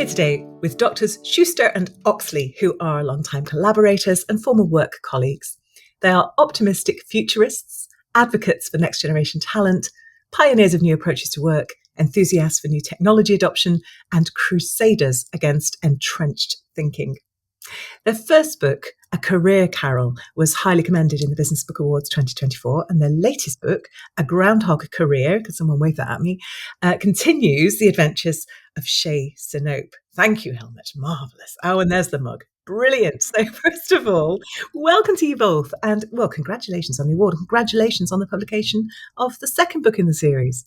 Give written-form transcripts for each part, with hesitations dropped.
here today with Drs Schuster and Oxley, who are longtime collaborators and former work colleagues. They are optimistic futurists, advocates for next generation talent, pioneers of new approaches to work, enthusiasts for new technology adoption, and crusaders against entrenched thinking. Their first book, A Career Carol, was highly commended in the Business Book Awards 2024, and their latest book, A Groundhog Career, could someone wave that at me, continues the adventures of Shey Sinope. Thank you, Helmut. Marvellous. Oh, and there's the mug. Brilliant. So first of all, welcome to you both, and well, congratulations on the award. Congratulations on the publication of the second book in the series.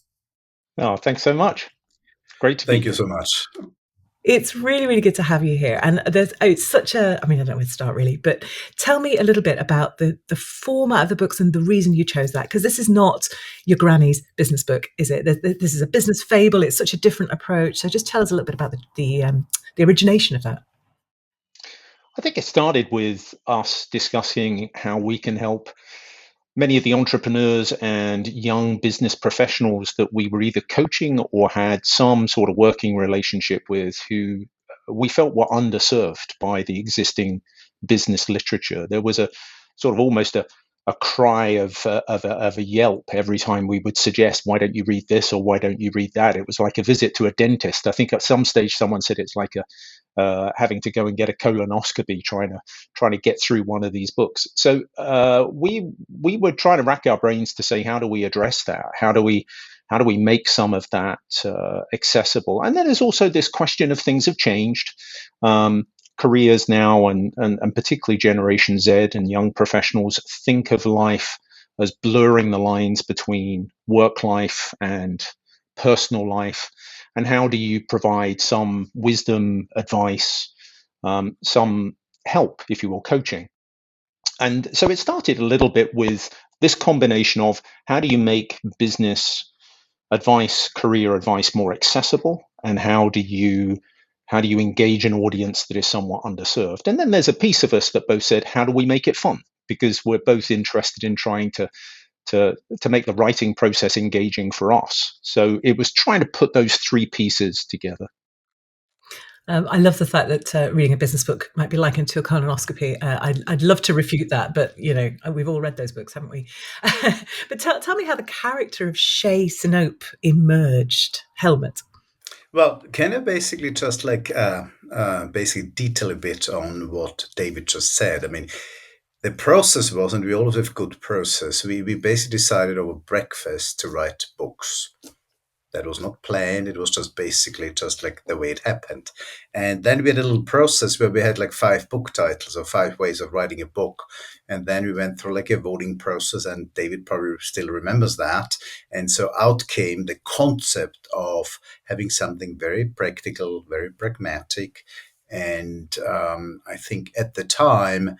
Oh, thanks so much. Great to be here. Thank you so much. It's really, really good to have you here. And it's such I don't know where to start really, but tell me a little bit about the format of the books and the reason you chose that, because this is not your granny's business book, is it? This is a business fable. It's such a different approach. So just tell us a little bit about the origination of that. I think it started with us discussing how we can help many of the entrepreneurs and young business professionals that we were either coaching or had some sort of working relationship with, who we felt were underserved by the existing business literature. There was a sort of almost a cry of a yelp every time we would suggest, why don't you read this or why don't you read that? It was like a visit to a dentist. I think at some stage someone said it's like having to go and get a colonoscopy trying to get through one of these books. So we were trying to rack our brains to say, how do we address that? How do we make some of that accessible? And then there's also this question of things have changed. Careers now, and particularly Generation Z and young professionals, think of life as blurring the lines between work life and personal life. And how do you provide some wisdom, advice, some help, if you will, coaching? And so it started a little bit with this combination of how do you make business advice, career advice more accessible, and how do you engage an audience that is somewhat underserved? And then there's a piece of us that both said, how do we make it fun? Because we're both interested in trying to make the writing process engaging for us. So it was trying to put those three pieces together. I love the fact that reading a business book might be likened to a colonoscopy. I'd love to refute that, but we've all read those books, haven't we? But tell me how the character of Shey Sinope emerged, Helmut. Well, can I basically just basically detail a bit on what David just said? I mean, the process was, and we always have good process, we basically decided over breakfast to write books. That was not planned. It was just basically just like the way it happened. And then we had a little process where we had like 5 book titles or 5 ways of writing a book. And then we went through like a voting process, and David probably still remembers that. And so out came the concept of having something very practical, very pragmatic. And I think at the time,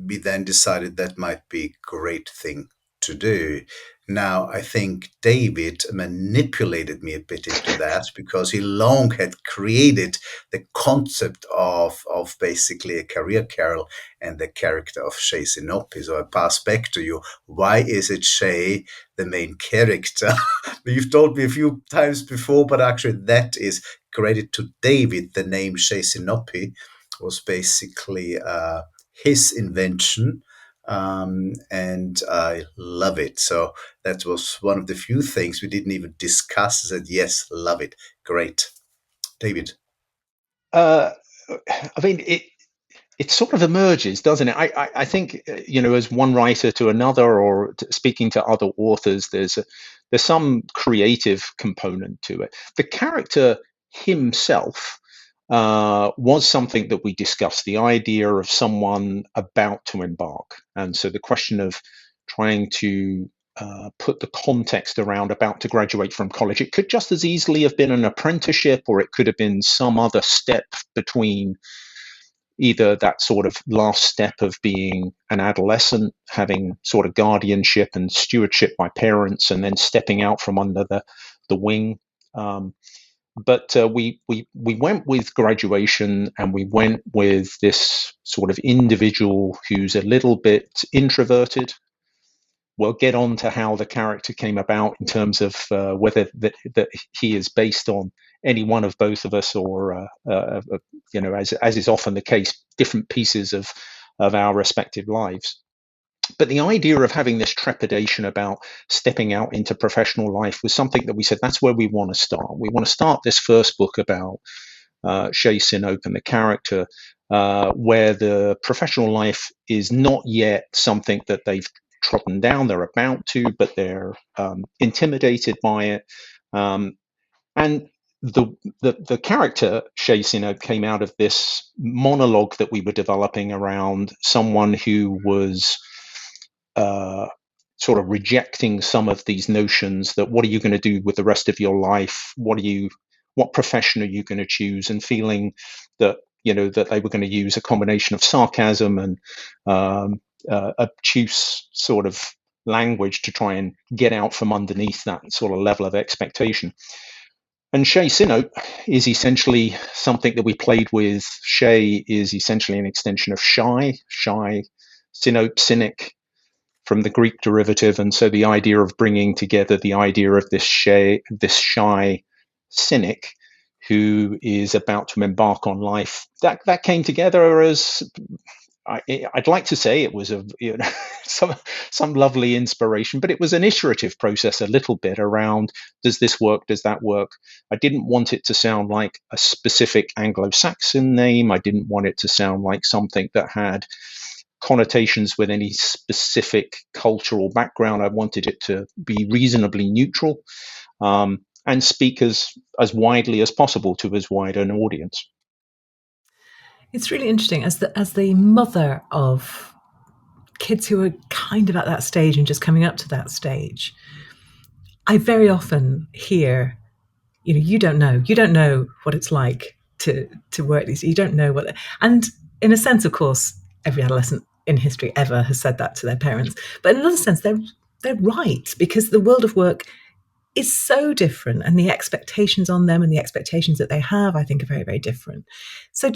we then decided that might be a great thing to do. Now, I think David manipulated me a bit into that because he long had created the concept of basically a career carol and the character of Shey Sinope. So I pass back to you. Why is it Shey the main character? You've told me a few times before, but actually that is credit to David. The name Shey Sinope was basically his invention. And I love it. So that was one of the few things we didn't even discuss. I said, yes, love it. Great. David. I mean, it sort of emerges, doesn't it? I think, as one writer to another, or speaking to other authors, there's some creative component to it. The character himself was something that we discussed, the idea of someone about to embark. And so the question of trying to put the context around about to graduate from college, it could just as easily have been an apprenticeship, or it could have been some other step between either that sort of last step of being an adolescent, having sort of guardianship and stewardship by parents, and then stepping out from under the wing. But we went with graduation, and we went with this sort of individual who's a little bit introverted. We'll get on to how the character came about in terms of whether that he is based on any one of both of us, or as is often the case, different pieces of our respective lives. But the idea of having this trepidation about stepping out into professional life was something that we said that's where we want to start. We want to start this first book about Shey Sinope and the character, where the professional life is not yet something that they've trodden down. They're about to, but they're intimidated by it. And the character Shey Sinope came out of this monologue that we were developing around someone who was sort of rejecting some of these notions that what are you going to do with the rest of your life? What profession are you going to choose? And feeling that that they were going to use a combination of sarcasm and obtuse sort of language to try and get out from underneath that sort of level of expectation. And Shey Sinope is essentially something that we played with. Shey is essentially an extension of shy, Sinope, cynic, from the Greek derivative. And so the idea of bringing together the idea of this shy cynic who is about to embark on life, that came together as, I'd like to say it was some lovely inspiration, but it was an iterative process a little bit around, does this work, does that work? I didn't want it to sound like a specific Anglo-Saxon name. I didn't want it to sound like something that had connotations with any specific cultural background. I wanted it to be reasonably neutral, and speak as widely as possible to as wide an audience. It's really interesting as the mother of kids who are kind of at that stage and just coming up to that stage. I very often hear, you don't know what it's like to work these. You don't know what, and in a sense, of course, every adolescent in history ever has said that to their parents. But in another sense, they're right, because the world of work is so different, and the expectations on them and the expectations that they have, I think, are very, very different. So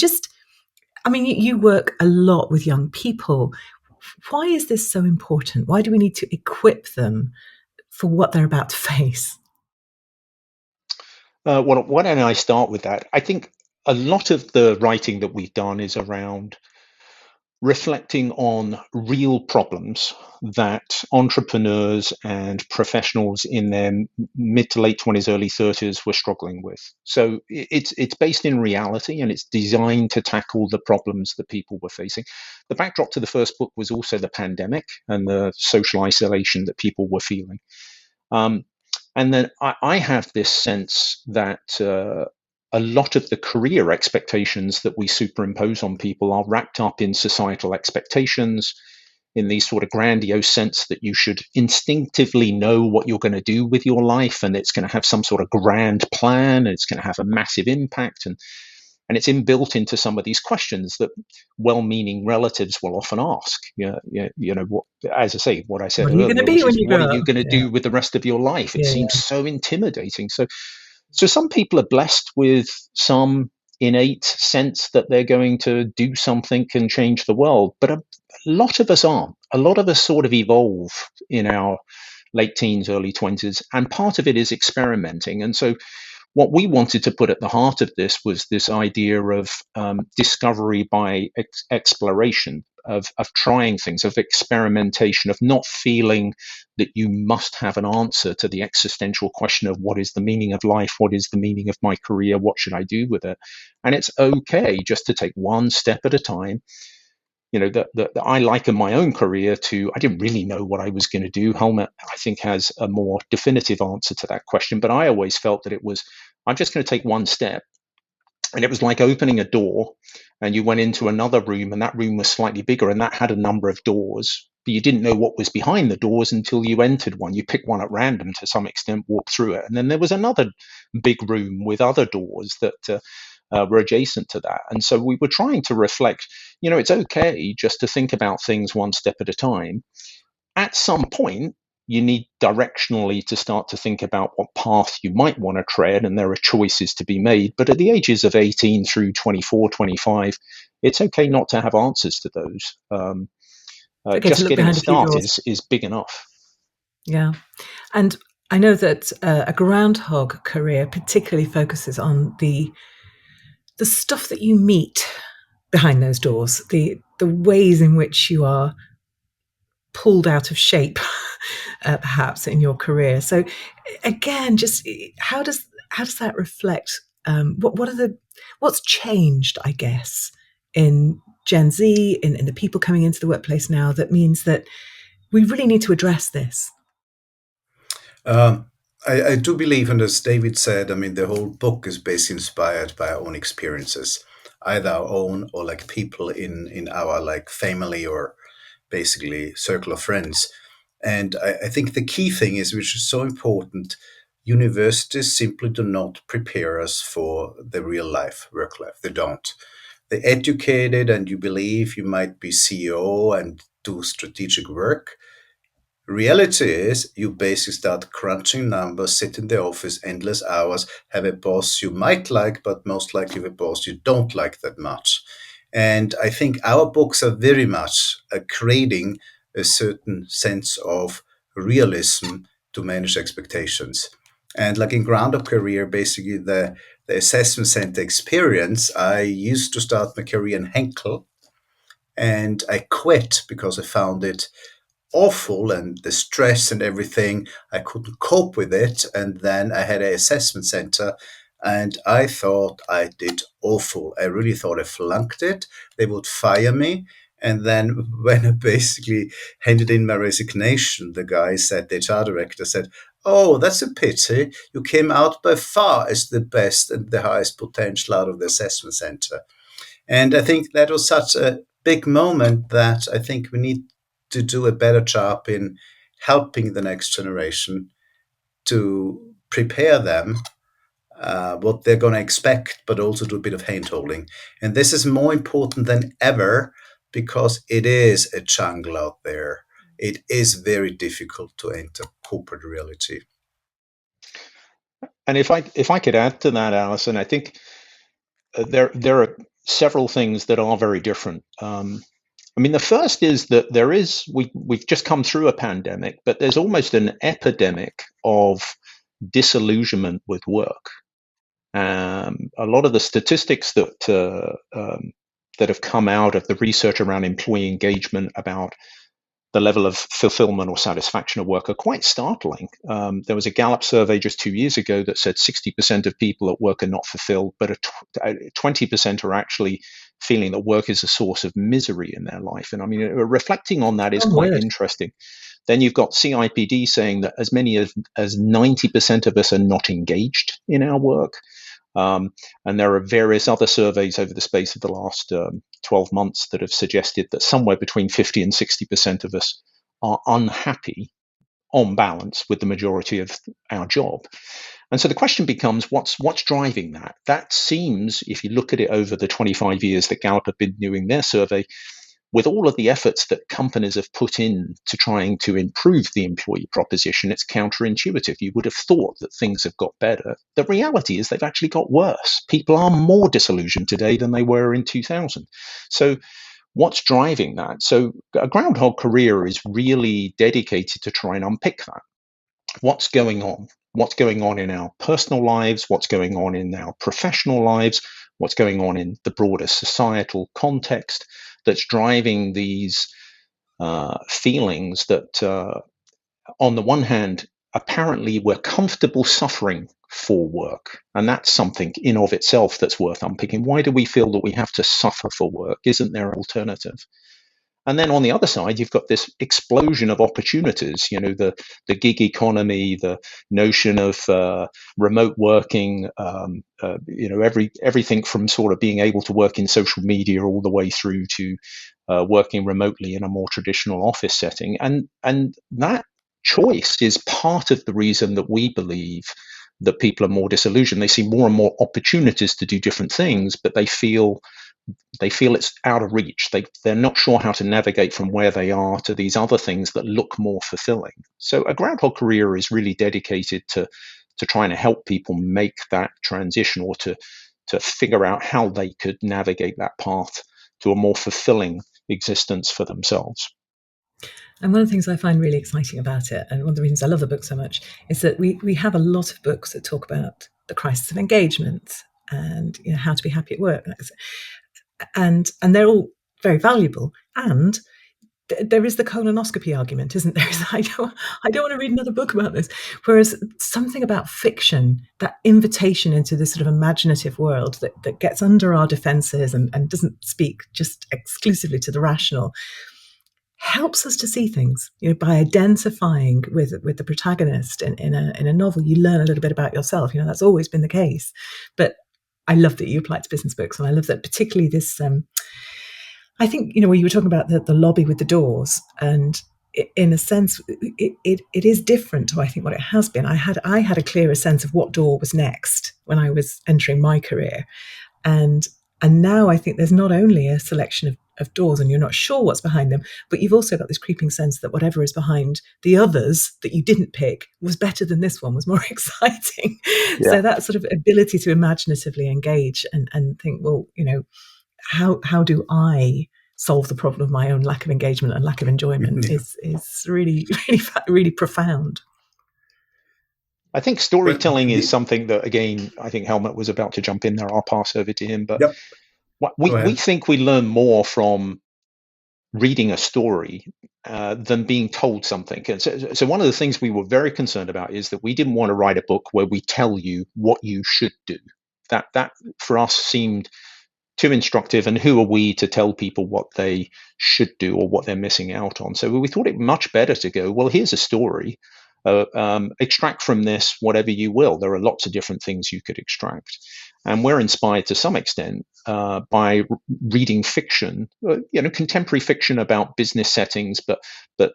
you work a lot with young people. Why is this so important? Why do we need to equip them for what they're about to face? Well, why don't I start with that? I think a lot of the writing that we've done is around reflecting on real problems that entrepreneurs and professionals in their mid to late 20s, early 30s were struggling with. So it's based in reality, and it's designed to tackle the problems that people were facing. The backdrop to the first book was also the pandemic and the social isolation that people were feeling. And then I have this sense that a lot of the career expectations that we superimpose on people are wrapped up in societal expectations, in these sort of grandiose sense that you should instinctively know what you're going to do with your life, and it's going to have some sort of grand plan, and it's going to have a massive impact, and it's inbuilt into some of these questions that well-meaning relatives will often ask. What, as I say, what I said earlier, what are you going to do with the rest of your life? It seems so intimidating. So some people are blessed with some innate sense that they're going to do something and change the world, but a lot of us aren't. A lot of us sort of evolve in our late teens, early 20s, and part of it is experimenting. And so what we wanted to put at the heart of this was this idea of discovery by exploration, of trying things, of experimentation, of not feeling that you must have an answer to the existential question of what is the meaning of life, what is the meaning of my career, what should I do with it? And it's okay just to take one step at a time. I liken my own career to, I didn't really know what I was going to do. Helmut, I think, has a more definitive answer to that question, but I always felt that it was, I'm just going to take one step. And it was like opening a door, and you went into another room, and that room was slightly bigger, and that had a number of doors, but you didn't know what was behind the doors until you entered one. You picked one at random to some extent, walked through it, and then there was another big room with other doors that were adjacent to that. And so we were trying to reflect, it's okay just to think about things one step at a time. At some point, you need directionally to start to think about what path you might want to tread, and there are choices to be made. But at the ages of 18 through 24, 25, it's okay not to have answers to those. Just getting started is big enough. Yeah. And I know that a groundhog career particularly focuses on the stuff that you meet behind those doors, the ways in which you are pulled out of shape, perhaps in your career. So, again, just how does that reflect? What's changed? I guess in Gen Z, in the people coming into the workplace now, that means that we really need to address this. I do believe, and as David said, I mean, the whole book is basically inspired by our own experiences, either our own or like people in our like family or basically circle of friends. And I think the key thing is, which is so important, universities simply do not prepare us for the real life, work life. They don't. They educate it, and you believe you might be CEO and do strategic work. Reality is, you basically start crunching numbers, sit in the office endless hours, have a boss you might like, but most likely a boss you don't like that much. And I think our books are very much creating a certain sense of realism to manage expectations. And like in Ground Up Career, basically the assessment center experience, I used to start my career in Henkel and I quit because I found it awful and the stress and everything. I couldn't cope with it. And then I had an assessment center and I thought I did awful. I really thought I flunked it. They would fire me. And then when I basically handed in my resignation, the guy said, the HR director said, "Oh, that's a pity. You came out by far as the best and the highest potential out of the assessment center." And I think that was such a big moment that I think we need to do a better job in helping the next generation to prepare them what they're going to expect, but also do a bit of hand holding. And this is more important than ever because it is a jungle out there. It is very difficult to enter corporate reality. And if I could add to that, Alison, I think there are several things that are very different. I mean, the first is that we've just come through a pandemic, but there's almost an epidemic of disillusionment with work. A lot of the statistics that have come out of the research around employee engagement about the level of fulfillment or satisfaction at work are quite startling. There was a Gallup survey just 2 years ago that said 60% of people at work are not fulfilled, but 20% are actually feeling that work is a source of misery in their life. And I mean, reflecting on that is quite interesting. Then you've got CIPD saying that as many as 90% of us are not engaged in our work. And there are various other surveys over the space of the last 12 months that have suggested that somewhere between 50 and 60% of us are unhappy on balance with the majority of our job. And so the question becomes, what's driving that? That seems, if you look at it over the 25 years that Gallup have been doing their survey, with all of the efforts that companies have put in to trying to improve the employee proposition, it's counterintuitive. You would have thought that things have got better. The reality is they've actually got worse. People are more disillusioned today than they were in 2000. So what's driving that? So a groundhog career is really dedicated to try and unpick that. What's going on? What's going on in our personal lives? What's going on in our professional lives? What's going on in the broader societal context that's driving these feelings that, on the one hand, apparently we're comfortable suffering for work. And that's something in of itself that's worth unpicking. Why do we feel that we have to suffer for work? Isn't there an alternative? And then on the other side, you've got this explosion of opportunities, the gig economy, the notion of remote working, everything from sort of being able to work in social media all the way through to working remotely in a more traditional office setting. And that choice is part of the reason that we believe that people are more disillusioned. They see more and more opportunities to do different things, but they feel it's out of reach. They're not sure how to navigate from where they are to these other things that look more fulfilling. So a groundhog career is really dedicated to trying to help people make that transition, or to figure out how they could navigate that path to a more fulfilling existence for themselves. And one of the things I find really exciting about it, and one of the reasons I love the book so much, is that we have a lot of books that talk about the crisis of engagement and how to be happy at work, and they're all very valuable. And there is the colonoscopy argument, isn't there? I don't want to read another book about this. Whereas something about fiction, that invitation into this sort of imaginative world that gets under our defenses and doesn't speak just exclusively to the rational, helps us to see things. By identifying with the protagonist in a novel, you learn a little bit about yourself. That's always been the case. But I love that you apply it to business books, and I love that particularly this. I think, where you were talking about the lobby with the doors, and in a sense, it is different to, I think, what it has been. I had a clearer sense of what door was next when I was entering my career. And now I think there's not only a selection of doors and you're not sure what's behind them, but you've also got this creeping sense that whatever is behind the others that you didn't pick was better than this one, was more exciting. Yeah. So that sort of ability to imaginatively engage and think, well, how do I solve the problem of my own lack of engagement and lack of enjoyment is really, really, really profound. I think storytelling is something that, again, I think Helmut was about to jump in there. I'll pass over to him. But we think we learn more from reading a story than being told something. And so one of the things we were very concerned about is that we didn't want to write a book where we tell you what you should do. That for us seemed too instructive, and who are we to tell people what they should do or what they're missing out on? So we thought it much better to go, well, here's a story. Extract from this whatever you will. There are lots of different things you could extract. And we're inspired to some extent by reading fiction, contemporary fiction about business settings, but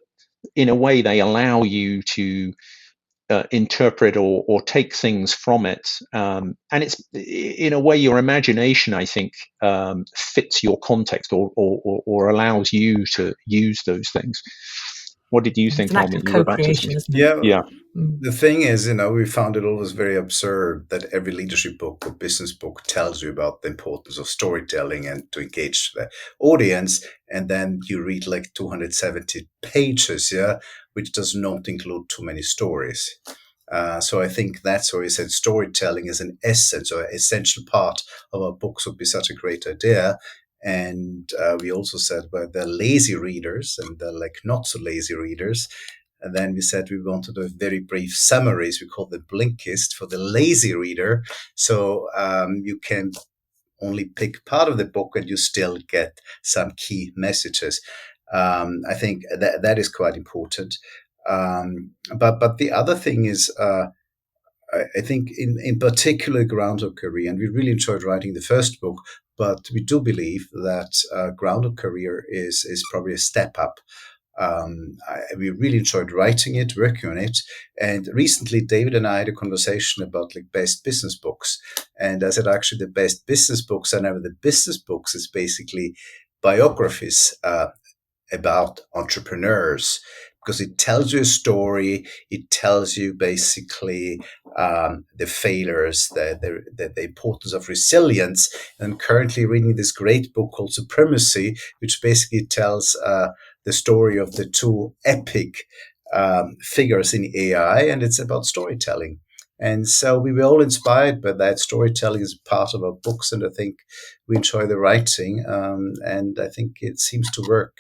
in a way they allow you to interpret or take things from it. And it's, in a way, your imagination, I think, fits your context or allows you to use those things. What did you think, Helmut? It's an act of co-creation, isn't it? Yeah. The thing is, we found it always very absurd that every leadership book or business book tells you about the importance of storytelling and to engage the audience. And then you read like 270 pages, which does not include too many stories. So I think that's why we said storytelling is an essence or essential part of our books would be such a great idea. And we also said, well, they're lazy readers and they're like not so lazy readers. And then we said we wanted a very brief summaries. We call them Blinkist for the lazy reader. So you can only pick part of the book and you still get some key messages. I think that is quite important. But the other thing is, I think in particular Groundhog Career, and we really enjoyed writing the first book, but we do believe that Groundhog Career is probably a step up. We really enjoyed writing it, working on it. And recently, David and I had a conversation about like best business books. And I said, actually, the best business books are never the business books. It's basically biographies about entrepreneurs, because it tells you a story. It tells you basically the failures, the importance of resilience. And I'm currently reading this great book called Supremacy, which basically tells the story of the two epic figures in AI, and it's about storytelling. And so we were all inspired by that. Storytelling is part of our books, and I think we enjoy the writing, and I think it seems to work.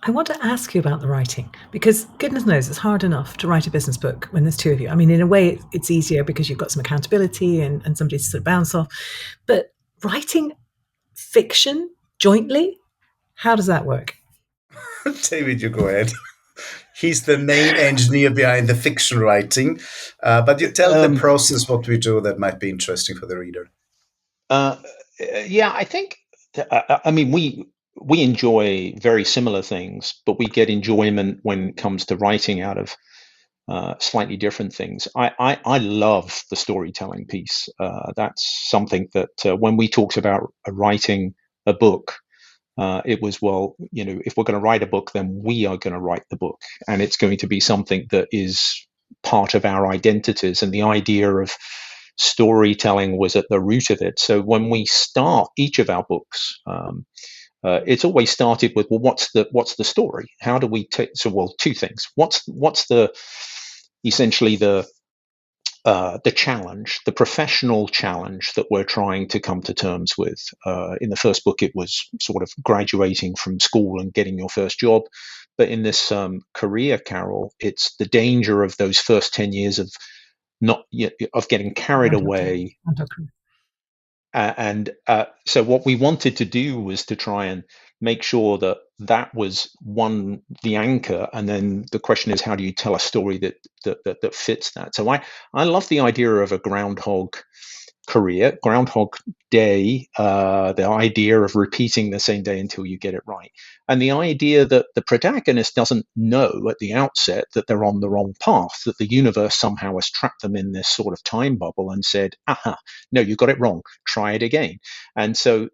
I want to ask you about the writing, because goodness knows it's hard enough to write a business book when there's two of you. I mean, in a way, it's easier because you've got some accountability and somebody to sort of bounce off. But writing fiction jointly, how does that work? David, you go ahead. He's the main engineer behind the fiction writing. But you tell the process what we do that might be interesting for the reader. Yeah, I think, I mean, we enjoy very similar things, but we get enjoyment when it comes to writing out of slightly different things. I love the storytelling piece. That's something that when we talked about writing a book, it was, well, if we're going to write a book, then we are going to write the book. And it's going to be something that is part of our identities. And the idea of storytelling was at the root of it. So when we start each of our books, it's always started with, well, what's the story? How do we take? So, well, two things. What's the essentially the challenge, the professional challenge that we're trying to come to terms with. In the first book, it was sort of graduating from school and getting your first job. But in this career carol, it's the danger of those first 10 years of getting carried away. So what we wanted to do was to try and make sure that was the anchor, and then the question is, how do you tell a story that fits that? So I love the idea of a groundhog day, the idea of repeating the same day until you get it right, and the idea that the protagonist doesn't know at the outset that they're on the wrong path, that the universe somehow has trapped them in this sort of time bubble and said, aha, no, you got it wrong, try it again. And so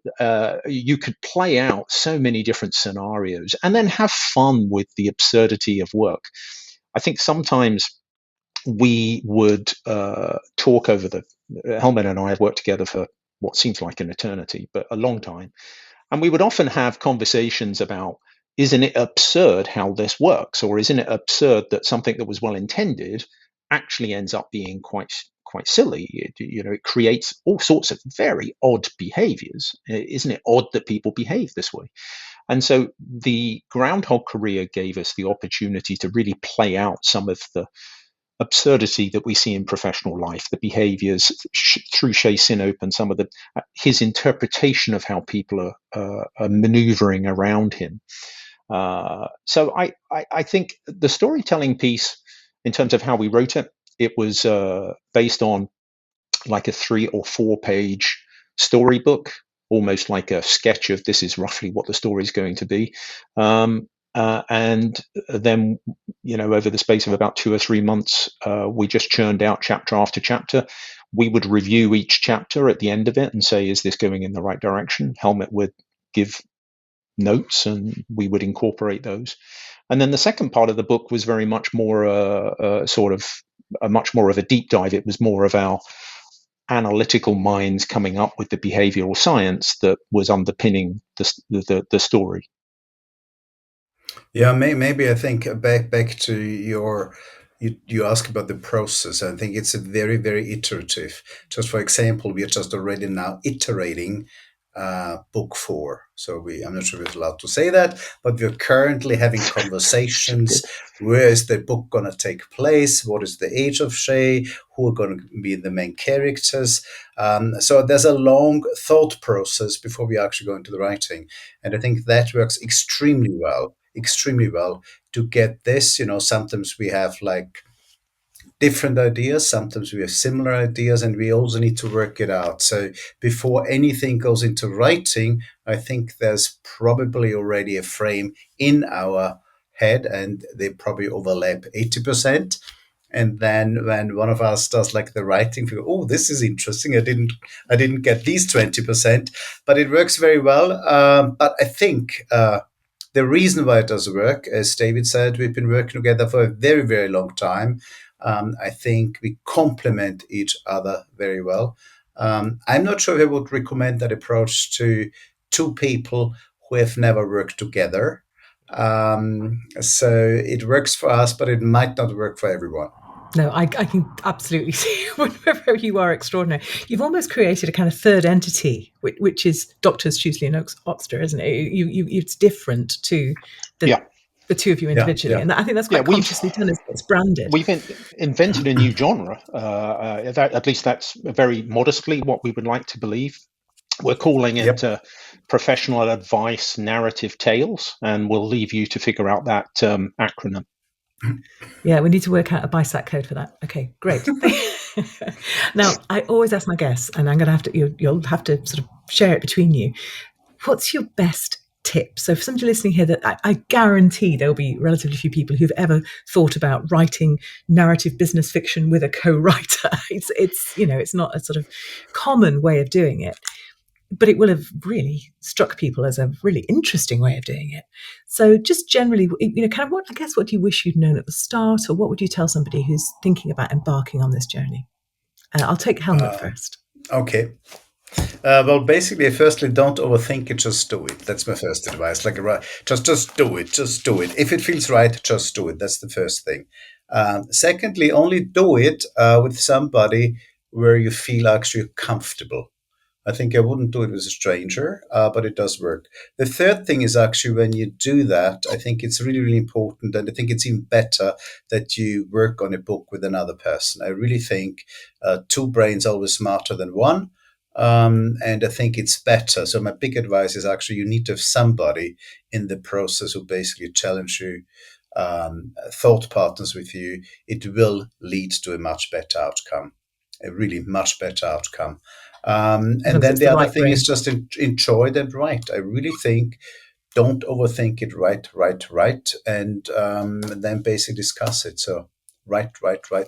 you could play out so many different scenarios and then have fun with the absurdity of work. I think sometimes we would talk over Helmut and I have worked together for what seems like an eternity, but a long time. And we would often have conversations about, isn't it absurd how this works? Or isn't it absurd that something that was well intended actually ends up being quite silly? It creates all sorts of very odd behaviors. Isn't it odd that people behave this way? And so the Groundhog Career gave us the opportunity to really play out some of the absurdity that we see in professional life, the behaviors through Shey Sinope and some of his interpretation of how people are maneuvering around him. So I think the storytelling piece, in terms of how we wrote it, it was based on like a 3 or 4 page storybook, almost like a sketch of this is roughly what the story is going to be. And then, over the space of about 2 or 3 months, we just churned out chapter after chapter. We would review each chapter at the end of it and say, is this going in the right direction? Helmut would give notes and we would incorporate those. And then the second part of the book was very much more much more of a deep dive. It was more of our analytical minds coming up with the behavioral science that was underpinning the story. Yeah, maybe I think back to you ask about the process. I think it's a very, very iterative. Just for example, we are just already now iterating book 4. So I'm not sure if we're allowed to say that, but we're currently having conversations. Where is the book going to take place? What is the age of Shey? Who are going to be the main characters? So there's a long thought process before we actually go into the writing. And I think that works extremely well to get this. Sometimes we have like different ideas, sometimes we have similar ideas, and we also need to work it out. So before anything goes into writing, I think there's probably already a frame in our head, and they probably overlap 80%. And then when one of us does like the writing, we go, oh, this is interesting. I didn't get these 20%, but it works very well. But I think the reason why it does work, as David said, we've been working together for a very, very long time. I think we complement each other very well. I'm not sure if I would recommend that approach to 2 people who have never worked together. So it works for us, but it might not work for everyone. No, I can absolutely see whenever you are extraordinary. You've almost created a kind of third entity, which is Drs Schuster and Oxley, isn't it? It's different to the 2 of you individually. And I think that's quite consciously done. It's branded. We've invented a new genre. At least that's very modestly what we would like to believe. We're calling it professional advice narrative tales, and we'll leave you to figure out that acronym. Yeah, we need to work out a BISAC code for that. Okay, great. Now, I always ask my guests, and I'm going to have to, you'll have to sort of share it between you. What's your best tip? So for somebody listening here, that I guarantee there'll be relatively few people who've ever thought about writing narrative business fiction with a co-writer. It's not a sort of common way of doing it, but it will have really struck people as a really interesting way of doing it. So just generally, kind of what do you wish you'd known at the start, or what would you tell somebody who's thinking about embarking on this journey? I'll take Helmut first. Okay. Well, basically, firstly, don't overthink it. Just do it. That's my first advice. Like, just do it. Just do it. If it feels right, just do it. That's the first thing. Secondly, only do it with somebody where you feel actually comfortable. I think I wouldn't do it with a stranger, but it does work. The third thing is actually when you do that, I think it's really, really important. And I think it's even better that you work on a book with another person. I really think two brains are always smarter than one. And I think it's better. So my big advice is actually you need to have somebody in the process who basically challenge you, thought partners with you. It will lead to a much better outcome, a really much better outcome. As And long as then it's the the other right thing is brain. just enjoy and write. I really think don't overthink it. Write, and then basically discuss it. So write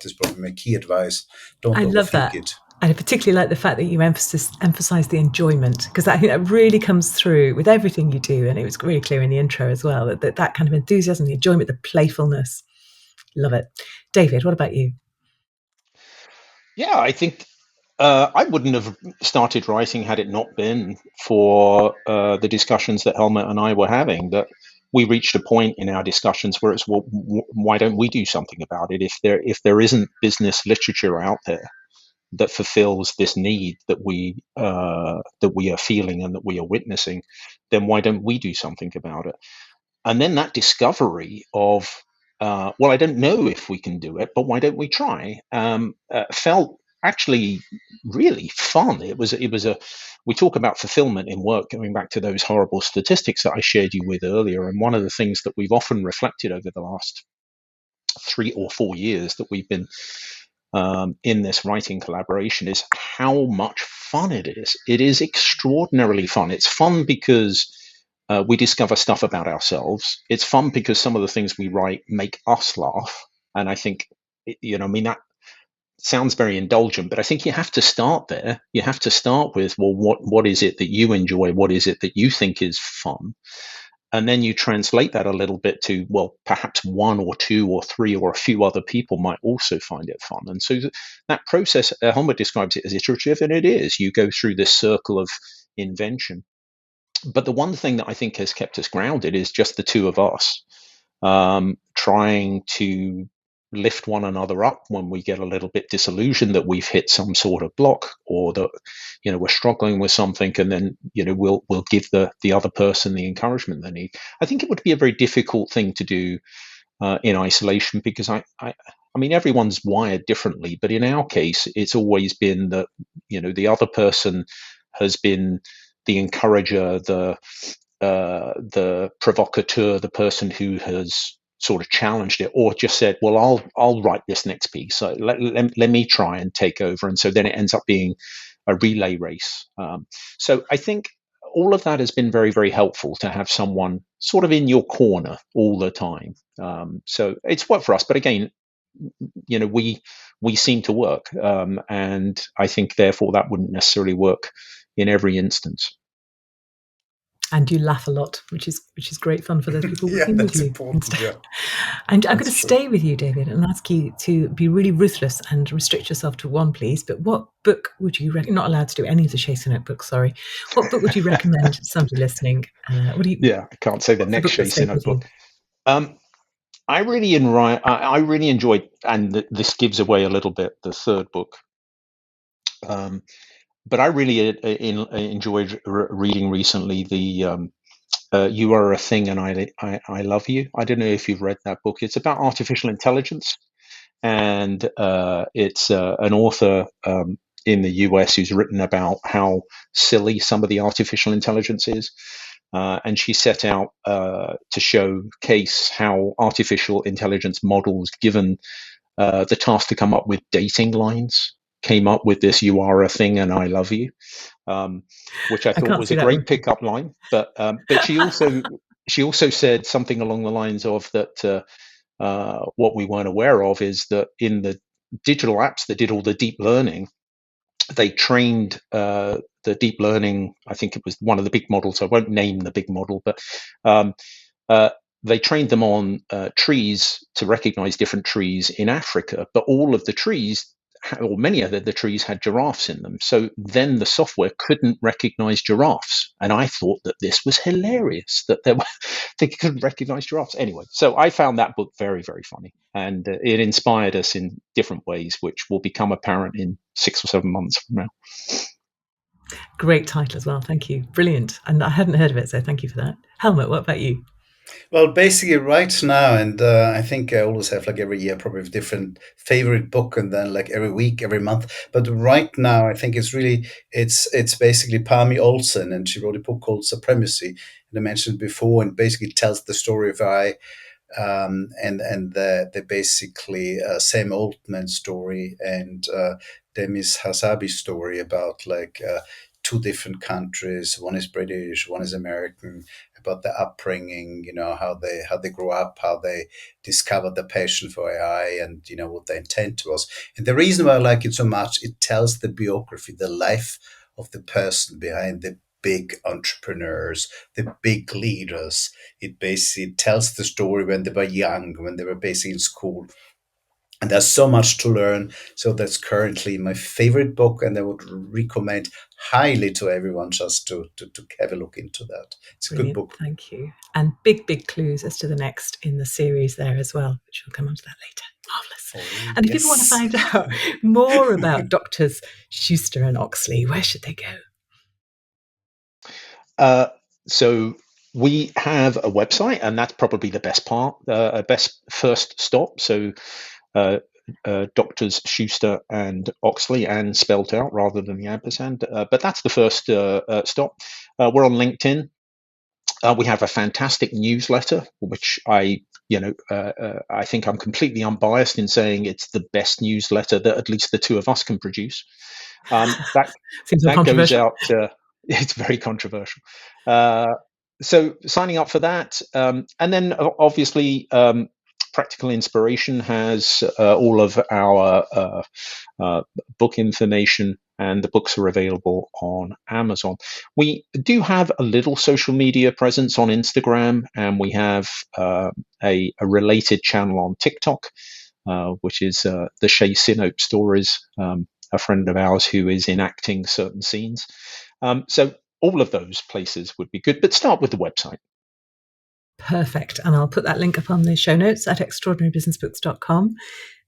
is probably my key advice. Don't I love overthink that. it. And I particularly like the fact that you emphasize the enjoyment, because I think that really comes through with everything you do. And it was really clear in the intro as well that kind of enthusiasm, the enjoyment, the playfulness. Love it. David, what about you? Yeah, I think I wouldn't have started writing had it not been for the discussions that Helmut and I were having. That we reached a point in our discussions where it's, well, why don't we do something about it? If there isn't business literature out there that fulfills this need that we are feeling and that we are witnessing, then why don't we do something about it? And then that discovery of, well, I don't know if we can do it, but why don't we try? Felt actually really fun. It was a we talk about fulfillment in work, going back to those horrible statistics that I shared you with earlier. And one of the things that we've often reflected over the last 3 or 4 years that we've been in this writing collaboration is how much fun it is. It is extraordinarily fun. It's fun because we discover stuff about ourselves. It's fun because some of the things we write make us laugh. And I think, I mean, that sounds very indulgent, but I think you have to start there. You have to start with, well, what is it that you enjoy? What is it that you think is fun? And then you translate that a little bit to, well, perhaps one or two or three or a few other people might also find it fun. And so that process, Helmut describes it as iterative, and it is. You go through this circle of invention. But the one thing that I think has kept us grounded is just the two of us, trying to lift one another up when we get a little bit disillusioned that we've hit some sort of block, or that we're struggling with something, and then we'll give the other person the encouragement they need. I think it would be a very difficult thing to do in isolation, because I mean, everyone's wired differently, but in our case, it's always been that the other person has been the encourager, the provocateur, the person who has sort of challenged it, or just said, well, I'll write this next piece, so let me try and take over. And so then it ends up being a relay race. So I think all of that has been very, very helpful, to have someone sort of in your corner all the time. So it's worked for us, but again, we seem to work, and I think therefore that wouldn't necessarily work in every instance. And you laugh a lot, which is great fun for those people Yeah, working with that's you. important. Yeah, And I'm going to that's true. stay with you, David, and ask you to be really ruthless and restrict yourself to one, please. But what book would you not allowed to do any of the Shey Sinope books, sorry. What book would you recommend to somebody listening? Yeah, I can't say the What's the next book that Shey stayed Sinope with you? book. I really enjoyed, and this gives away a little bit, the third book. But I really enjoyed reading recently the "You Are a Thing and I Love You." I don't know if you've read that book. It's about artificial intelligence, and it's an author in the US who's written about how silly some of the artificial intelligence is. And she set out to showcase how artificial intelligence models, given the task to come up with dating lines, came up with this "You are a thing and I love you," which I I thought can't was see a that great working. pickup line. But she also said something along the lines of that. What we weren't aware of is that in the digital apps that did all the deep learning, they trained the deep learning. I think it was one of the big models. I won't name the big model, but um, uh, they trained them on trees to recognize different trees in Africa. But all of the trees or many of the trees had giraffes in them. So then the software couldn't recognize giraffes. And I thought that this was hilarious, that they couldn't recognize giraffes. Anyway, so I found that book very, very funny. And it inspired us in different ways, which will become apparent in 6 or 7 months from now. Great title as well. Thank you. Brilliant. And I hadn't heard of it, so thank you for that. Helmut, what about you? Well, basically, right now, and I think I always have like every year probably a different favorite book, and then like every week, every month. But right now, I think it's basically Pammy Olsen, and she wrote a book called Supremacy, and I mentioned before, and basically tells the story of and the basically Sam Altman story and Demis Hassabis story about like two different countries. One is British, one is American. About the upbringing, how they grew up, how they discovered the passion for AI, and what the intent was. And the reason why I like it so much, it tells the biography, the life of the person behind the big entrepreneurs, the big leaders. It basically tells the story when they were young, when they were basically in school. And there's so much to learn. So that's currently my favorite book, and I would recommend highly to everyone just to have a look into that. It's a good book. Thank you. And big clues as to the next in the series there as well, which we'll come on to that later. Marvellous. And if people want to find out more about Drs Schuster and Oxley, where should they go? So we have a website, and that's probably the best part, best first stop. So Drs Schuster and Oxley, and spelt out rather than the ampersand. But that's the first stop. We're on LinkedIn. We have a fantastic newsletter, which I think I'm completely unbiased in saying it's the best newsletter that at least the two of us can produce. That goes out. It's very controversial. So signing up for that, and then obviously Practical Inspiration has all of our book information, and the books are available on Amazon. We do have a little social media presence on Instagram, and we have a related channel on TikTok, which is the Shey Sinope stories, a friend of ours who is enacting certain scenes. So all of those places would be good, but start with the website. Perfect. And I'll put that link up on the show notes at extraordinarybusinessbooks.com.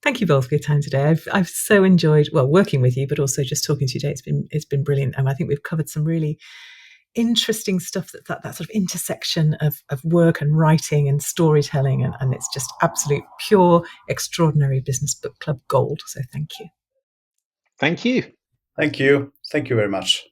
Thank you both for your time today. I've so enjoyed, working with you, but also just talking to you today. It's been brilliant. And I think we've covered some really interesting stuff, that sort of intersection of work and writing and storytelling. And it's just absolute pure Extraordinary Business Book Club gold. So thank you. Thank you. Thank you. Thank you very much.